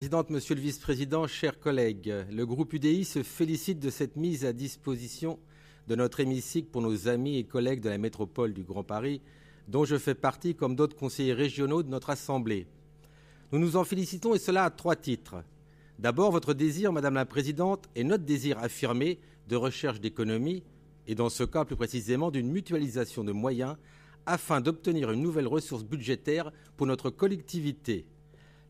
Présidente, Monsieur le Vice-président, chers collègues, le groupe UDI se félicite de cette mise à disposition de notre hémicycle pour nos amis et collègues de la métropole du Grand Paris, dont je fais partie comme d'autres conseillers régionaux de notre Assemblée. Nous nous en félicitons et cela à 3 titres. D'abord, votre désir, Madame la Présidente, et notre désir affirmé de recherche d'économie, et dans ce cas plus précisément d'une mutualisation de moyens, afin d'obtenir une nouvelle ressource budgétaire pour notre collectivité.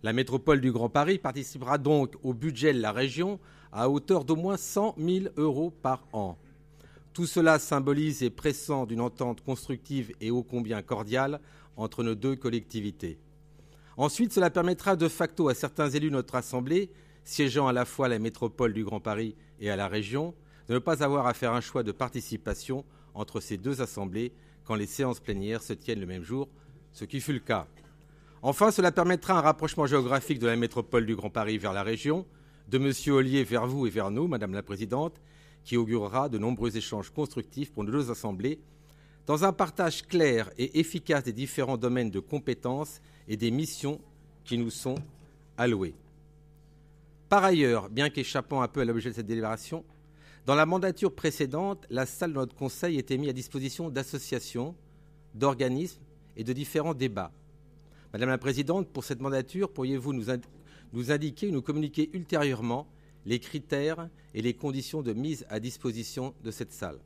La métropole du Grand Paris participera donc au budget de la région à hauteur d'au moins 100 000 € par an. Tout cela symbolise et pressent d'une entente constructive et ô combien cordiale entre nos deux collectivités. Ensuite, cela permettra de facto à certains élus de notre Assemblée, siégeant à la fois à la métropole du Grand Paris et à la région, de ne pas avoir à faire un choix de participation entre ces deux assemblées quand les séances plénières se tiennent le même jour, ce qui fut le cas. Enfin, cela permettra un rapprochement géographique de la métropole du Grand Paris vers la région, de M. Ollier vers vous et vers nous, Madame la Présidente, qui augurera de nombreux échanges constructifs pour nos deux assemblées, dans un partage clair et efficace des différents domaines de compétences et des missions qui nous sont allouées. Par ailleurs, bien qu'échappant un peu à l'objet de cette délibération, dans la mandature précédente, la salle de notre Conseil était mise à disposition d'associations, d'organismes et de différents débats. Madame la Présidente, pour cette mandature, pourriez-vous nous indiquer ou nous communiquer ultérieurement les critères et les conditions de mise à disposition de cette salle?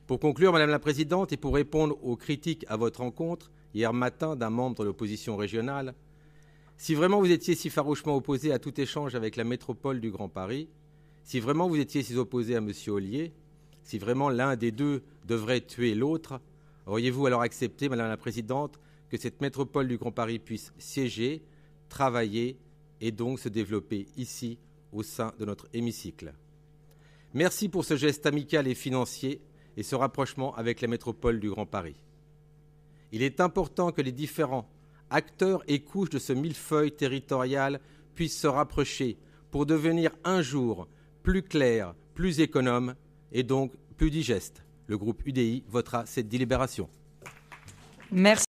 Pour conclure, Madame la Présidente, et pour répondre aux critiques à votre encontre hier matin d'un membre de l'opposition régionale, si vraiment vous étiez si farouchement opposé à tout échange avec la métropole du Grand Paris, si vraiment vous étiez si opposé à M. Ollier, si vraiment l'un des deux devrait tuer l'autre, auriez-vous alors accepté, Madame la Présidente, que cette métropole du Grand Paris puisse siéger, travailler et donc se développer ici, au sein de notre hémicycle? Merci pour ce geste amical et financier et ce rapprochement avec la métropole du Grand Paris. Il est important que les différents acteurs et couches de ce millefeuille territorial puissent se rapprocher pour devenir un jour plus clair, plus économe et donc plus digeste. Le groupe UDI votera cette délibération. Merci.